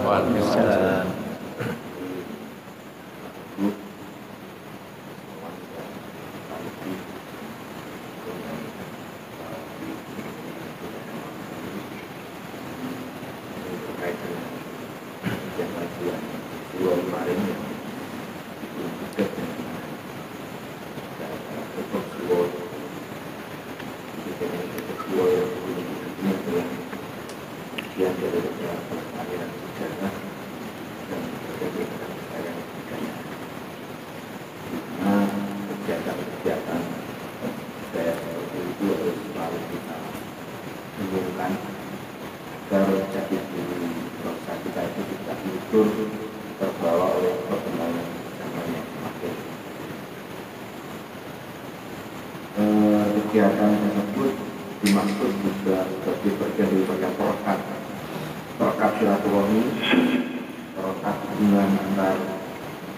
Waalaikumsalam. kegiatan saya seperti itu harus selalu kita hubungkan agar jati diri bangsa kita itu tidak luntur terbawa oleh perkembangan zaman yang semakin. Kegiatan tersebut dimaksud juga sebagai bagian daripada perekat silaturahmi, perekat hubungan antar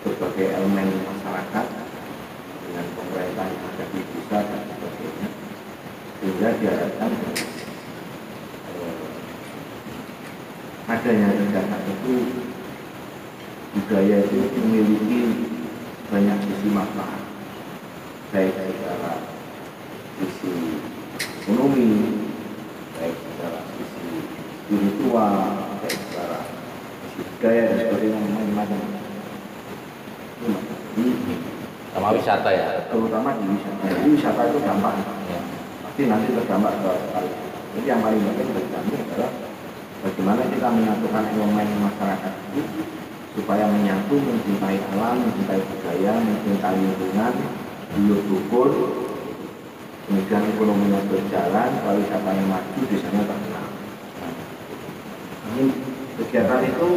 berbagai elemen masyarakat dengan pemerintah yang ada di desa dan sebagainya, sehingga diharapkan adanya kegiatan itu budaya itu memiliki banyak sisi manfaat, baik secara sisi ekonomi, baik secara sisi spiritual, baik secara sisi budaya dan sebagainya, macam-macam. Sama wisata ya, Terutama di wisata. Jadi wisata itu dampak, pasti nanti terdampak ke sekali. Jadi yang paling penting bagi kami adalah bagaimana kita menyatukan elemen masyarakat itu supaya menyatu, mencintai alam, mencintai budaya, mencintai lingkungan, hidup rukun, kemudian ekonominya berjalan, pariwisatanya maju, desanya terkenal. Ini kegiatan itu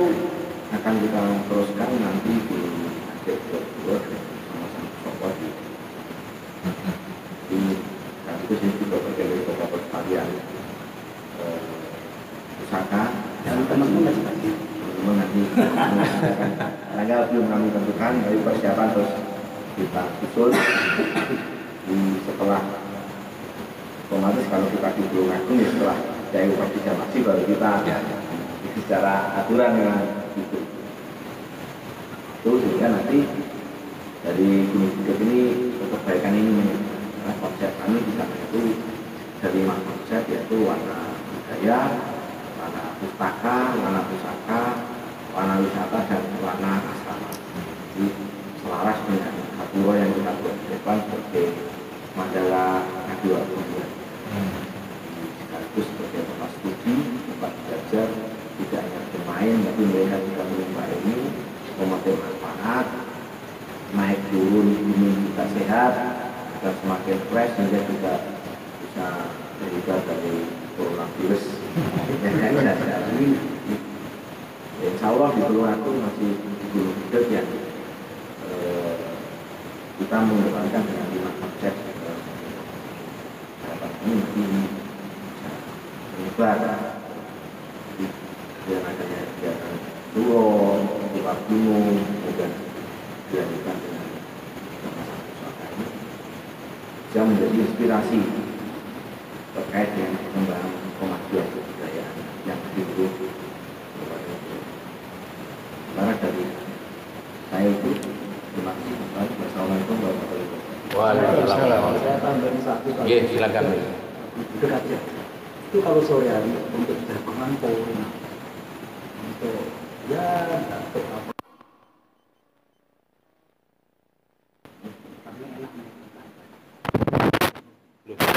akan kita teruskan nanti di akhir 2022 sama-sama Soko di kampus ini juga berjalan beberapa sekalian pusaka dan teman-teman nanti tanggal belum kami tentukan, tapi persiapan terus kita susun setelah otomatis kalau kita di Tulungagung ya setelah dari partisipasi baru kita secara aturan dengan itu sehingga nanti dari Gunung Bukit ini perbaikan ini konsep kami di sana itu dari 5 konsep, yaitu warna budaya, warna pustaka, warna pusaka, warna wisata, dan warna asrama. Jadi selaras dengan Kapura yang kita buat di depan sebagai mandala kedua bulan. Sekaligus sebagai tempat studi, tempat belajar, tidak hanya bermain, tapi mereka juga menimba ilmu, memetik manfaat, naik turun gunung kita sehat, agar semakin fresh, sehingga juga bisa terhindar dari coronavirus. Insya Allah di Tulungagung masih di Gunung Bukit yang kita mengedepankan dengan 5 konsep. Harapan ini nanti menyebar dengan adanya kegiatan turun, buka gunung, kemudian dilanjutkan dengan kegiatan pusaka ini bisa menjadi inspirasi terkait dengan perkembangan kemajuan kebudayaan yang hidup. Karena dari saya itu terima kasih. Wassalamualaikum warahmatullahi wabarakatuh. Waalaikumsalam. Saya tambahin satu. Oke, silakan. Dekat ya. Itu kalau sore hari untuk jagungan Polri, untuk ya untuk apa?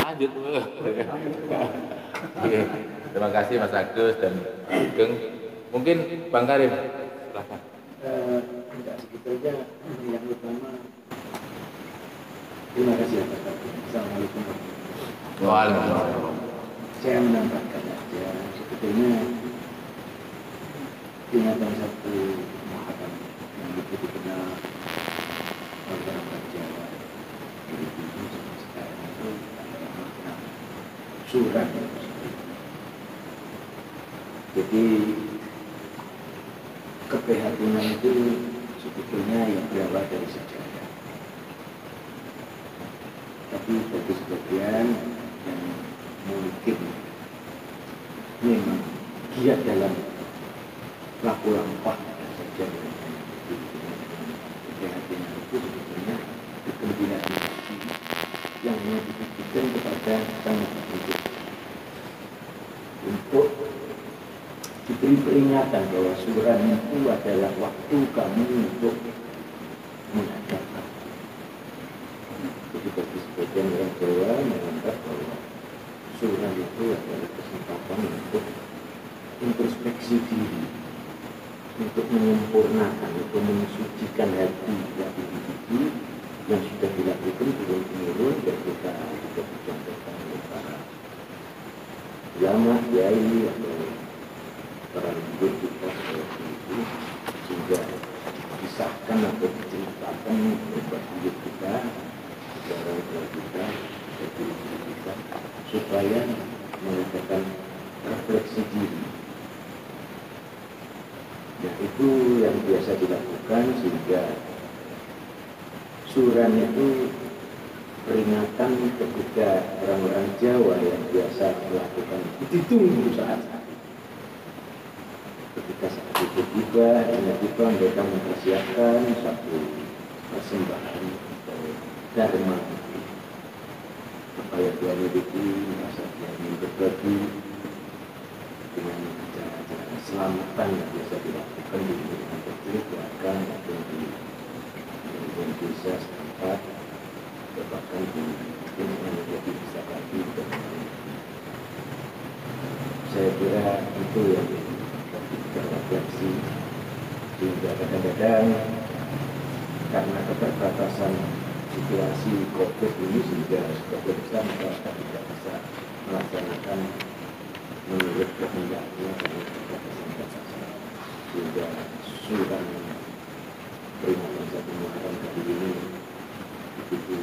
Lanjut. Terima kasih Mas Agus dan Geng. Mungkin Bang Karim, silakan. Tidak segitu aja. Yang utama, terima kasih atas waktunya. Assalamualaikum warahmatullahi Waalaikumsalam. Saya menambahkan aja sebetulnya ingatan satu mahakam yang itu dikenal orang-orang Jawa dari dulu sampai sekarang itu adalah makna surat. Jadi keprihatinan itu sebetulnya yang berawal dari sejarah, tapi bagi sebagian yang mungkin memang giat dalam laku lampah saja keprihatinan itu sebetulnya dikembalikan yang hanya ditujukan kepada sang hidup untuk diberi peringatan bahwa surat itu adalah waktu kamu untuk mengajarkan. Jadi bagi sebagian orang Jawa menganggap bahwa surat itu adalah kesempatan untuk introspeksi diri, untuk menyempurnakan, untuk mensucikan hati yang individu yang sudah dilakukan turun-temurun dan kita juga dicontohkan oleh para ulama, kiai atau para leluhur kita seperti itu, sehingga disahkan atau diceritakan oleh hidup kita, sejarah kita, bagi kita, supaya mengadakan refleksi diri. Nah, itu yang biasa dilakukan, sehingga suran itu peringatan ketika orang-orang Jawa yang biasa melakukan itu ditunggu saat itu. Ketika saat itu tiba, tiba mereka mempersiapkan satu persembahan atau dharma supaya dia memiliki merasa dia ingin berbagi dengan acara-acara keselamatan yang biasa dilakukan di lingkungan kecil, keluarga maupun di lingkungan desa setempat, atau bahkan di lingkungan yang lebih besar lagi. Saya kira itu yang kita refleksi, sehingga kadang-kadang karena keterbatasan situasi COVID ini, sehingga sebagian besar masyarakat tidak bisa melaksanakan menurut kehendaknya dengan keterbatasan, sehingga surat peringatan 1 Muharram kali ini begitu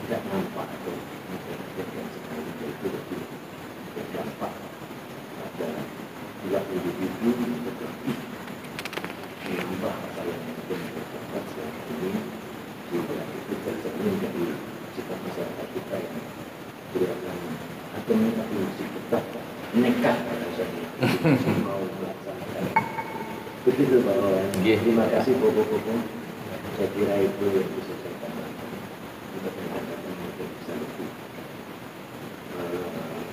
tidak nampak atau masyarakat yang sekali itu lebih berdampak pada pihak individu untuk lebih menambah apa yang mungkin terdapat selama ini, sehingga itu tercermin dari sikap masyarakat kita yang berakan agama tapi masih tetap nekat pada saya mau melaksanakan. Begitu Pak Roland. Terima kasih Bobo-Bobo. Saya kira itu yang bisa saya tambahkan untuk mengatakan untuk bisa lebih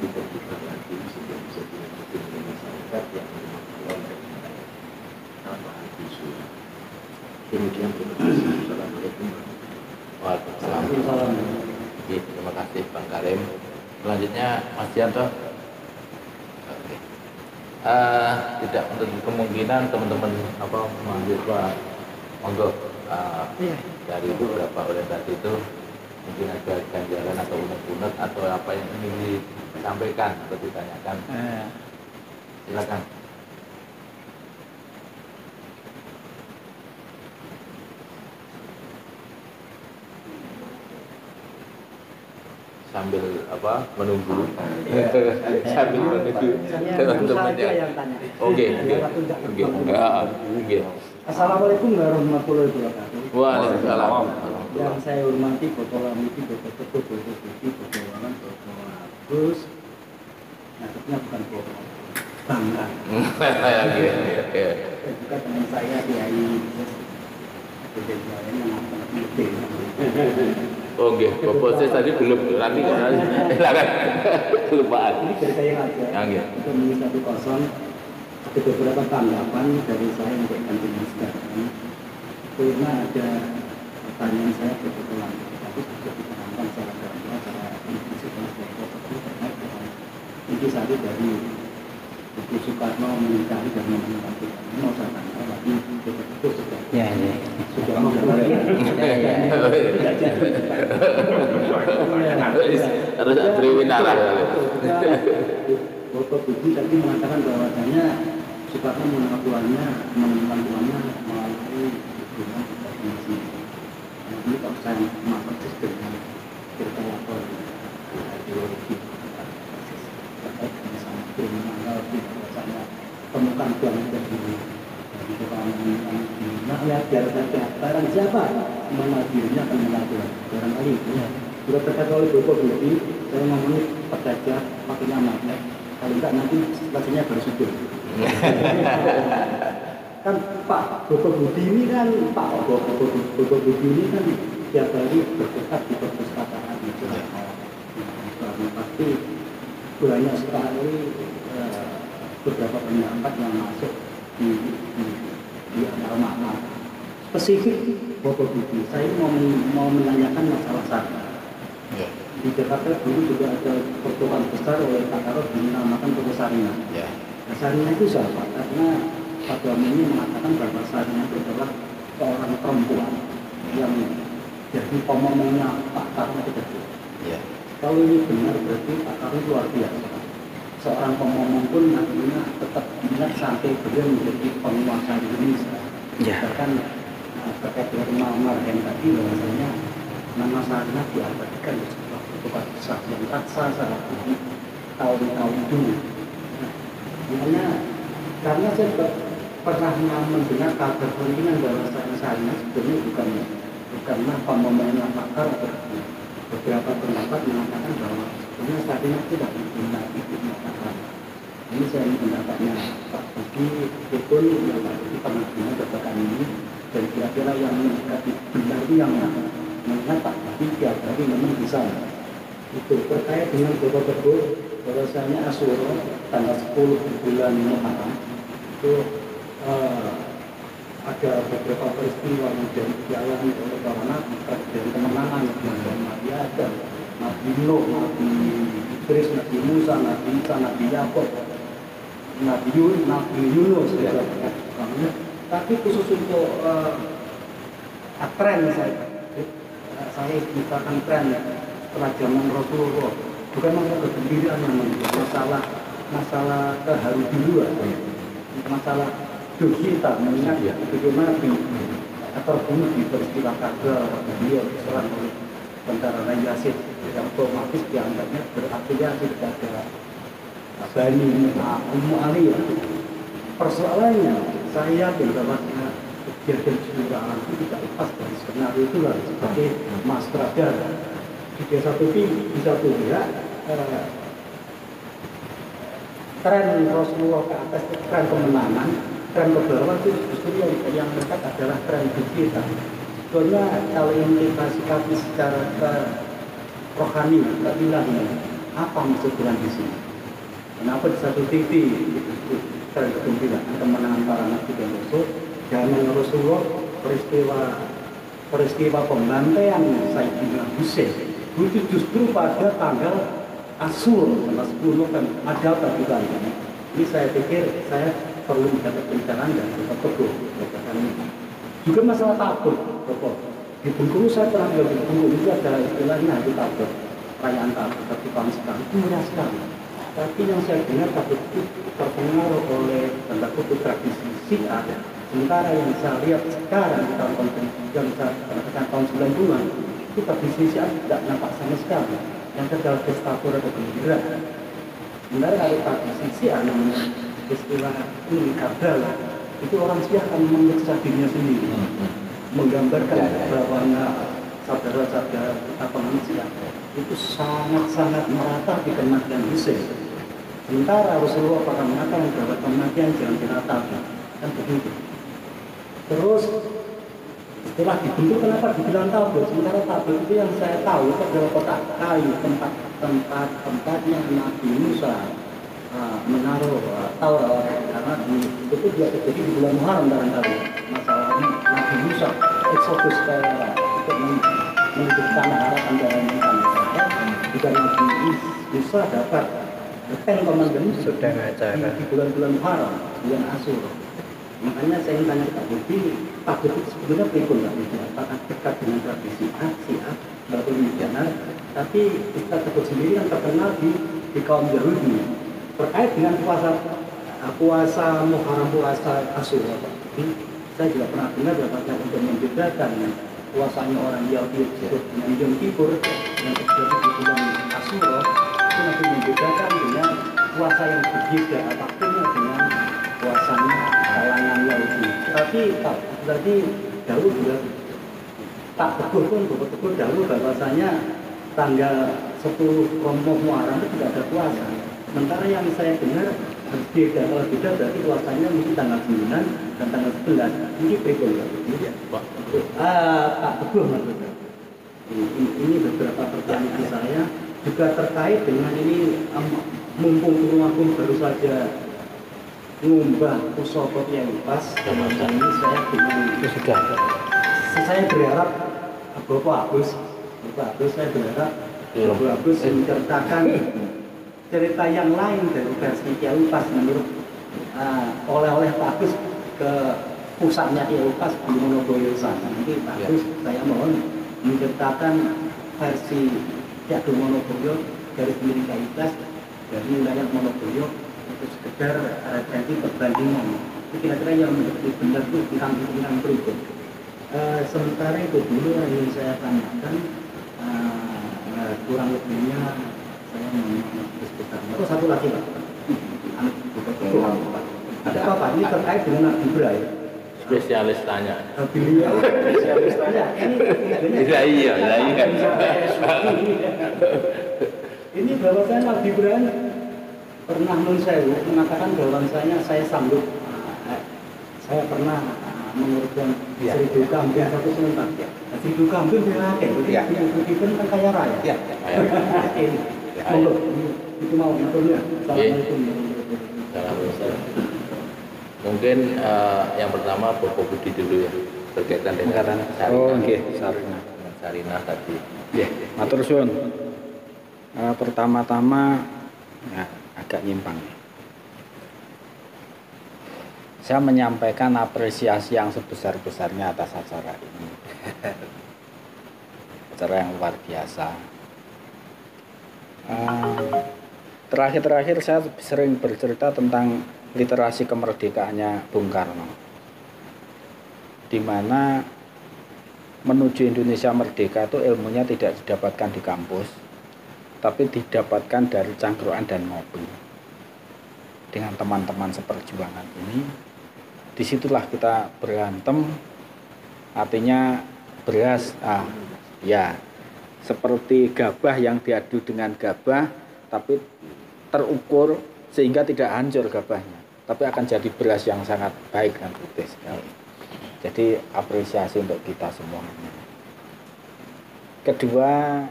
diperbuka lagi sehingga bisa dilanjutkan dengan masyarakat yang memang awal dari tambahan isu. Demikian terima kasih. Assalamualaikum. Waalaikumsalam. Terima kasih Bang Karim. Selanjutnya Mas Yanto. Oke. Tidak menutup kemungkinan teman-teman mahasiswa monggo dari beberapa orientasi itu mungkin ada ganjalan atau unek-unek atau apa yang ingin disampaikan atau ditanyakan. Silakan. Sambil menunggu sambil menunggu teman-temannya. Oke. Assalamualaikum warahmatullahi wabarakatuh. Waalaikumsalam. Yang saya hormati Bapak Lamiti, Bapak Teguh, Bapak Budi, Bapak Wawan, Bapak Agus. Nah, tentunya bukan Bapak Bangga. Oke. Juga teman saya Kiai yang Oke, Bapak saya tadi belum nanti silakan kelupaan. Ini dari saya aja. Untuk mengingat 1-0 ada beberapa tanggapan dari saya untuk kantin sekarang. Karena ada pertanyaan saya kebetulan, tapi sudah diterangkan secara gamblang, secara implisit oleh Bapak terkait dengan intisari dari buku Soekarno meningkari dan menemukan Tuhan. Ini mau saya tanya, tapi Bapak itu sudah sudah harus triwinara. Bapak Budi tadi mengatakan bahwasanya Soekarno menemukan Tuhannya melalui hubungan komunikasi. Ini kalau saya masuk dengan cerita lapor ideologi terkait dengan sama kriminal bahwasanya temukan Tuhan dari nah ya biar saja barang siapa mengenal dirinya akan mengenal Tuhan barangkali sudah terkait oleh Bapak Budi saya ngomongin pedajah makin amat Kalau enggak nanti selesainya baru syukur. Kan Pak Bapak Budi ini kan Bapak Budi ini kan tiap hari berdekat di perpustakaan itu. Karena pasti banyak sekali beberapa pendapat yang masuk di makna spesifik Bapak Budi. Saya mau menanyakan masalah sana. Di Jakarta dulu juga ada pertemuan besar oleh Pak Karot dinamakan Toko Sarina. Nah, Sarina itu siapa? Karena agama ini mengatakan bahwa Sarina itu adalah seorang perempuan yang jadi pemomongnya Pak Karot itu. Kalau ini benar berarti Pak Karot luar biasa. Seorang pemomong pun akhirnya tetap ingat sampai beliau menjadi penguasa Indonesia. Bahkan terkait dengan Marhen tadi bahwasanya nama Sarina diabadikan sebuah pertukaran besar yang raksasa tahun-tahun dulu. Makanya karena saya pernah mendengar kabar kemungkinan bahwa Sarina sebenarnya bukanlah pemomongnya pakar. Beberapa pendapat mengatakan bahwa sebenarnya Sarina tidak benar itu mengatakan. Ini saya pendapatnya Pak Budi pun yang pernah dengar babakan ini dan kira-kira yang mendekati benar itu yang mana? Mengingat Pak Budi tiap hari memang bisa. Itu terkait dengan Bapak Teguh bahwasanya Asyura tanggal 10 bulan Muharram itu ada beberapa peristiwa yang dialami oleh para nabi dan kemenangan Nabi Adam, Nabi Nuh, Nabi Idris, Nabi Musa, Nabi Isa, Nabi Yakub, Nabi Yunus. Tapi khusus untuk tren saya misalkan tren setelah zaman Rasulullah bukan masalah kegembiraan namanya, masalah keharu duluan, masalah kita mengingat bagaimana terbunuh di peristiwa Kargil beliau diserang oleh tentara Yazid yang otomatis dianggapnya berafiliasi kepada Bani Ummu Ali. Persoalannya saya bahwa kejadian seluruh alam itu tidak lepas dari skenario itu lah sebagai mas sutradara. Di satu pihak tren Rasulullah ke atas tren kemenangan, tren ke bawah itu justru yang dekat adalah tren kita. Soalnya kalau yang kita sikapi secara rohani, ilahi, apa maksud Tuhan di sini? Kenapa di satu TV tren kegembiraan kemenangan para nabi dan rasul, zaman Rasulullah peristiwa pembantaian Sayyidina Husain itu justru pada tanggal Asyura tanggal 10 kan ada apa juga ini saya pikir saya perlu mendapat pencerahan dan Teguh juga masalah takut di Bengkulu saya pernah di Bengkulu itu ada istilahnya itu takut perayaan takut tapi tahun sekali itu murah sekali tapi yang saya dengar takut itu terpengaruh oleh tanda kutip tradisi Syiah sementara yang saya lihat sekarang di tahun 90-an itu tradisi Syiah tidak nampak sama sekali yang terdapat gestator atau gembira. Sebenarnya kalau tradisi Syiah namanya istilah ini Karbala itu orang Syiah akan memeriksa dirinya sendiri menggambarkan bahwa saudara-saudara kita manusia itu sangat-sangat merata di kematian Husain. Sementara Rasulullah pernah mengatakan bahwa kematian jangan diratapi kan begitu. Terus setelah dibentuk kenapa dibilang tabut? Sementara tabut itu yang saya tahu itu adalah kotak kayu tempatnya Nabi Musa menaruh Taurat karena itu dia terjadi di bulan Muharram barangkali masalah Nabi Musa eksodus ke untuk menuju tanah harapan dalam jika Nabi Musa dapat Ten Komandan sudah acara di bulan-bulan Muharram bulan Asyura. Makanya saya ingin tanya Pak Budi, Pak Budi sebenarnya berikut nggak bisa, apakah dekat dengan tradisi Syiah, Batu Midyanar, tapi kita Teguh sendiri yang terkenal di kaum Yahudi terkait dengan puasa Muharram, puasa Asyura. Pak Budi, saya juga pernah dengar bahwa untuk membedakan puasanya orang Yahudi dengan Yom Kippur yang terjadi di bulan Asyura itu nanti membedakan dengan puasa yang berbeda apapun dengan puasanya kalangan Yahudi. Tapi dahulu juga tak Teguh pun Bapak Teguh dahulu bahwasanya tanggal 10 Muharram itu tidak ada puasa. Sementara yang saya dengar harus beda, kalau beda berarti puasanya mungkin tanggal 9 dan tanggal 11. Ini beda ya. Pak. Pak Teguh maksudnya. Ini beberapa pertanyaan saya juga terkait dengan ini mumpung Tulungagung baru saja ngubah pusoko yang pas. Ini saya dengan saya berharap Bapak Agus saya berharap Bapak Agus menceritakan cerita yang lain dari versi Kiai Upas menurut oleh-oleh Pak Agus ke pusatnya Kiai Upas di Monogoyo sana. Nanti Pak Agus saya mohon menceritakan versi Kiai Monogoyo dari sendiri Kiai Upas dari wilayah Monogoyo untuk sekedar referensi perbandingan. Itu kira-kira yang menjadi benar itu tentang berikut. Sementara itu dulu yang saya tanyakan kurang lebihnya saya mau sekitar. Oh, satu lagi Pak. Ada apa? Ini terkait dengan Nabi Ibrahim. Spesialis tanya. Beliau spesialis tanya. Iya. Ini bahwasanya Nabi Ibrahim pernah mengatakan bahwasanya saya sanggup. Saya pernah menguruskan 1.000 kambing satu sementara. 1.000 kambing berapa? Jadi kan kaya raya. Monggo, itu mau ngaturnya. Assalamualaikum. Mungkin yang pertama Bapak Budi dulu ya, berkaitan dengan Sarinah tadi. Matur suwun. Pertama-tama agak nyimpang. Saya menyampaikan apresiasi yang sebesar-besarnya atas acara ini. Acara yang luar biasa. Terakhir-terakhir saya sering bercerita tentang literasi kemerdekaannya Bung Karno, di mana menuju Indonesia merdeka itu ilmunya tidak didapatkan di kampus, tapi didapatkan dari cangkruan dan ngopi. Dengan teman-teman seperjuangan ini, disitulah kita berantem, artinya beras, seperti gabah yang diadu dengan gabah, tapi terukur sehingga tidak hancur gabahnya, tapi akan jadi beras yang sangat baik dan putih sekali. Jadi apresiasi untuk kita semuanya. Kedua,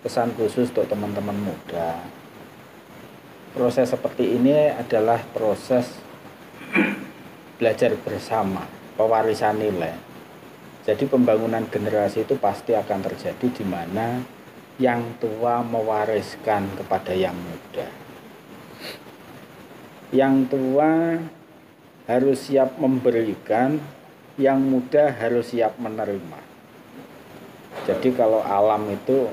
pesan khusus untuk teman-teman muda. Proses seperti ini adalah proses belajar bersama, pewarisan nilai. Jadi pembangunan generasi itu pasti akan terjadi di mana yang tua mewariskan kepada yang muda. Yang tua harus siap memberikan, yang muda harus siap menerima. Jadi kalau alam itu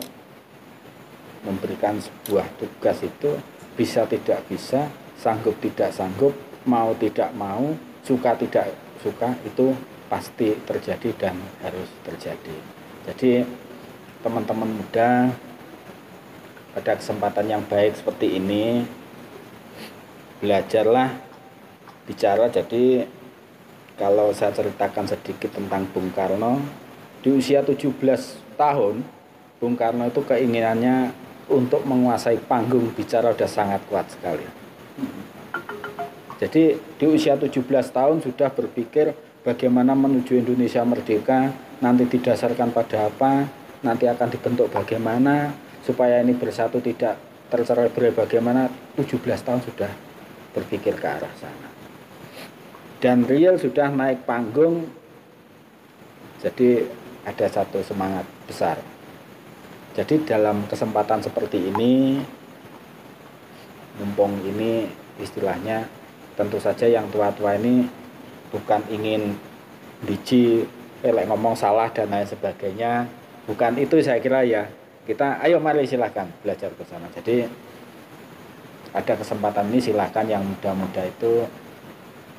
memberikan sebuah tugas itu bisa tidak bisa, sanggup tidak sanggup, mau tidak mau, suka tidak suka, itu pasti terjadi dan harus terjadi. Jadi teman-teman muda pada kesempatan yang baik seperti ini, belajarlah bicara. Jadi kalau saya ceritakan sedikit tentang Bung Karno, di usia 17 tahun Bung Karno itu keinginannya untuk menguasai panggung bicara sudah sangat kuat sekali. Jadi di usia 17 tahun sudah berpikir bagaimana menuju Indonesia merdeka, nanti didasarkan pada apa, nanti akan dibentuk bagaimana, supaya ini bersatu tidak tercerai-berai bagaimana. 17 tahun sudah berpikir ke arah sana. Dan real sudah naik panggung, jadi ada satu semangat besar. Jadi dalam kesempatan seperti ini, mumpung ini istilahnya, tentu saja yang tua-tua ini bukan ingin biji, ngomong salah dan lain sebagainya. Bukan itu saya kira ya. Kita ayo mari silahkan belajar bersama. Jadi ada kesempatan ini silahkan yang muda-muda itu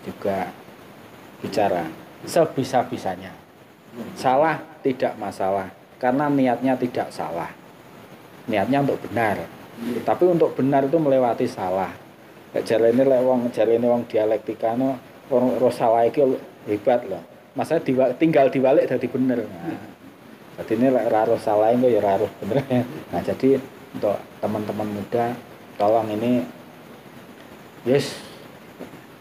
juga bicara sebisa-bisanya. Salah tidak masalah, karena niatnya tidak salah. Niatnya untuk benar. Tapi untuk benar itu melewati salah. Jarene wong dialektika no wong salah iki hebat loh. Masa tinggal diwalik dadi bener. Nah, jadi ini ora salah itu ya ora bener. Nah, jadi untuk teman-teman muda tolong ini yes,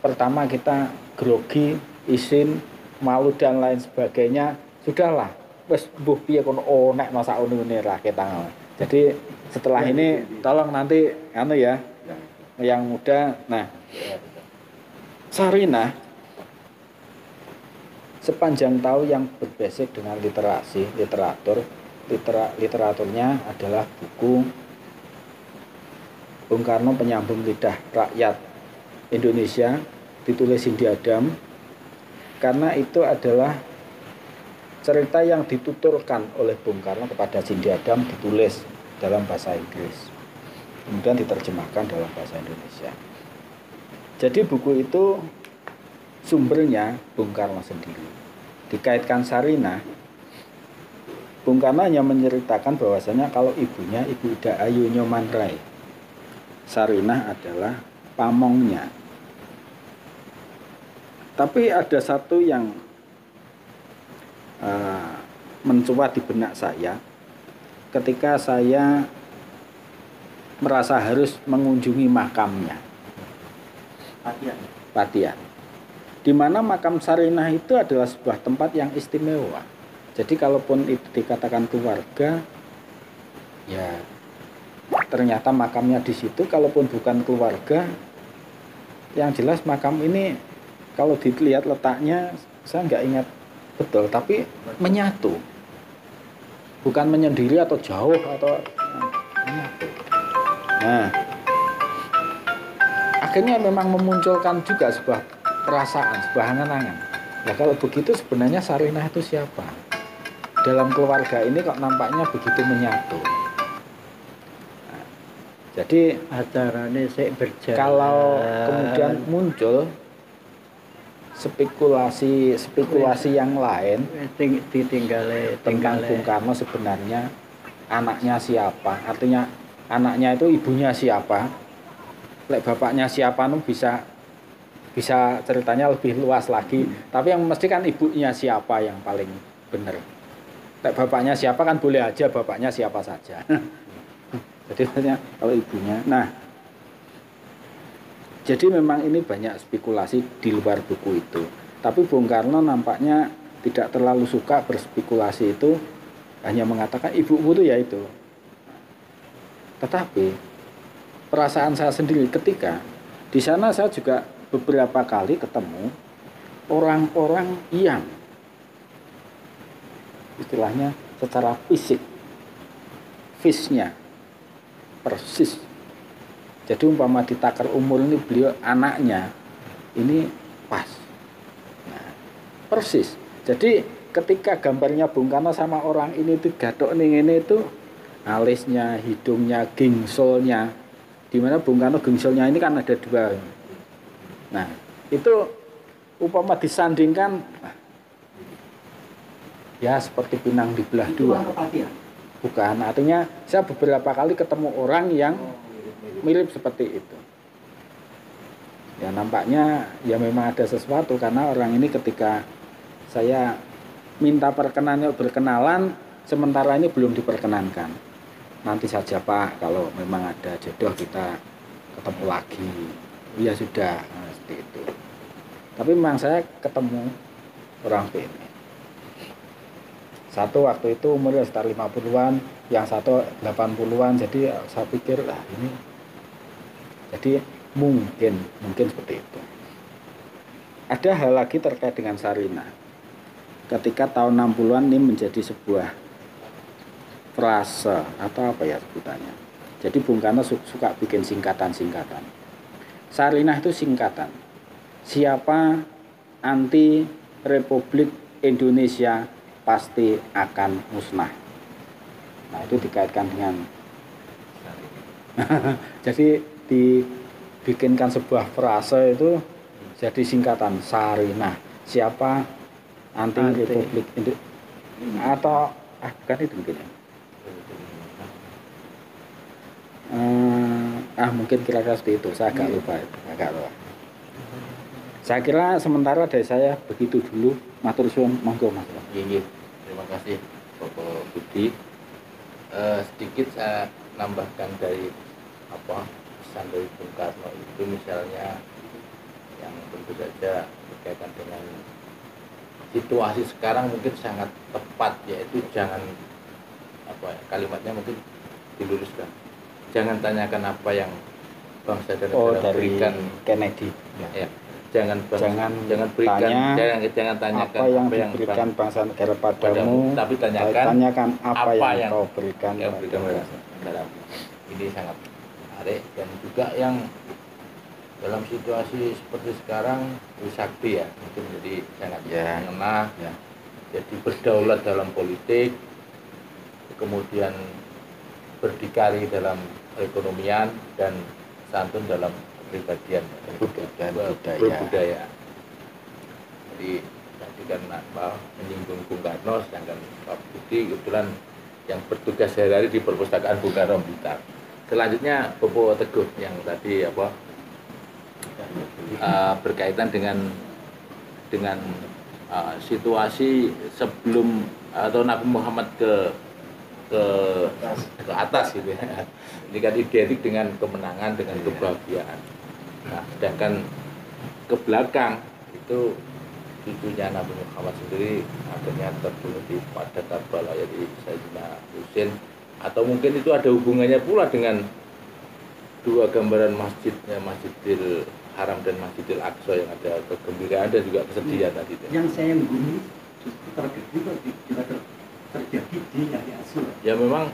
pertama kita grogi, isin, malu dan lain sebagainya, sudahlah wes mbuh piye kono nek masa ngene lah kita. Jadi setelah ini tolong nanti anu ya yang muda. Nah, Sarinah sepanjang tahu yang berbasic dengan literaturnya adalah buku Bung Karno Penyambung Lidah Rakyat Indonesia, ditulis Cindy Adam, karena itu adalah cerita yang dituturkan oleh Bung Karno kepada Cindy Adam, ditulis dalam bahasa Inggris, kemudian diterjemahkan dalam bahasa Indonesia. Jadi buku itu sumbernya Bung Karno sendiri. Dikaitkan Sarinah, Bung Karno hanya menceritakan bahwasanya kalau ibunya Ibu Ida Ayu Nyoman Rai, Sarinah adalah pamongnya. Tapi ada satu yang mencuat di benak saya ketika saya merasa harus mengunjungi makamnya, Patian. Di mana makam Sarinah itu adalah sebuah tempat yang istimewa. Jadi kalaupun itu dikatakan keluarga, ya ternyata makamnya di situ. Kalaupun bukan keluarga, yang jelas makam ini kalau dilihat letaknya, saya nggak ingat betul, tapi menyatu, bukan menyendiri atau jauh atau menyatu. Nah, akhirnya memang memunculkan juga sebuah perasaan, sebuah angan-angan. Nah, kalau begitu sebenarnya Sarinah itu siapa? Dalam keluarga ini kok nampaknya begitu menyatu. Nah, jadi acaranya sik berjalan. Kalau kemudian muncul spekulasi yang lain tentang Bung Karno sebenarnya anaknya siapa, artinya anaknya itu ibunya siapa, lek bapaknya siapa nu bisa ceritanya lebih luas lagi. Tapi yang mesti kan ibunya siapa yang paling benar. Lek bapaknya siapa kan boleh aja bapaknya siapa saja. Jadi kalau ibunya. Nah, jadi memang ini banyak spekulasi di luar buku itu. Tapi Bung Karno nampaknya tidak terlalu suka berspekulasi itu, hanya mengatakan ibuku itu ya itu. Tetapi perasaan saya sendiri ketika di sana saya juga beberapa kali ketemu orang-orang yang istilahnya secara fisik, face-nya persis. Jadi umpama ditakar umur ini beliau anaknya ini pas, nah, persis. Jadi ketika gambarnya Bung Karno sama orang ini itu gathok ning ini itu alisnya, hidungnya, gingsolnya. Dimana Bung Karno gingsolnya ini kan ada dua. Nah itu umpama disandingkan, ya seperti pinang dibelah dua. Bukan, artinya saya beberapa kali ketemu orang yang mirip seperti itu. Ya nampaknya ya memang ada sesuatu, karena orang ini ketika saya minta berkenalan, sementara ini belum diperkenankan. Nanti saja Pak, kalau memang ada jodoh kita ketemu lagi. Ya sudah, nah, seperti itu. Tapi memang saya ketemu orang ini. Satu waktu itu umurnya sekitar 50-an, yang satu 80-an. Jadi saya pikir lah ini, jadi mungkin seperti itu. Ada hal lagi terkait dengan Sarinah. Ketika tahun 60-an ini menjadi sebuah frase atau apa ya sebutannya. Jadi Bung Karno suka bikin singkatan-singkatan. Sarinah itu singkatan. Siapa anti Republik Indonesia pasti akan musnah. Nah itu dikaitkan dengan jadi dibikinkan sebuah frase itu jadi singkatan Sarinah. Siapa anti Republik Indonesia atau bukan itu mungkin ya. Mungkin kira-kira seperti itu. Saya agak lupa. Saya kira sementara dari saya begitu dulu. Matur suwun, monggo Mas. Iya. Terima kasih Bapak Budi. Sedikit saya nambahkan dari pesan dari Bung Karno itu misalnya yang tentu saja berkaitan dengan situasi sekarang mungkin sangat tepat, yaitu jangan kalimatnya mungkin diluruskan, jangan tanyakan apa yang bangsa dan negara dari berikan. Kennedy Ya, jangan tanyakan apa yang diberikan bangsa negara padamu, tapi tanyakan apa yang kau berikan pada negara. Ini sangat menarik, dan juga yang dalam situasi seperti sekarang Trisakti ya mungkin jadi sangat mengena, jadi berdaulat dalam politik, kemudian berdikari dalam perekonomian, dan santun dalam kepribadian dan berbudaya. Jadi tadi kan menyinggung Bung Karno, sedangkan Pak Budi kebetulan yang bertugas sehari-hari di perpustakaan Bung Karno Blitar. Selanjutnya Bopo Teguh yang tadi berkaitan dengan situasi sebelum atau Nabi Muhammad ke atas gitu ya. Ini kan identik dengan kemenangan, dengan kebahagiaan. Nah, sedangkan ke belakang itu cucunya Nabi Muhammad sendiri akhirnya terbunuh pada Karbala, yaitu Sayyidina Husain, atau mungkin itu ada hubungannya pula dengan dua gambaran masjidnya, Masjidil Haram dan Masjidil Aqsa, yang ada kegembiraan dan juga kesedihan tadi. Yang saya mengguni justru terjadi di Nabi Asur. Ya memang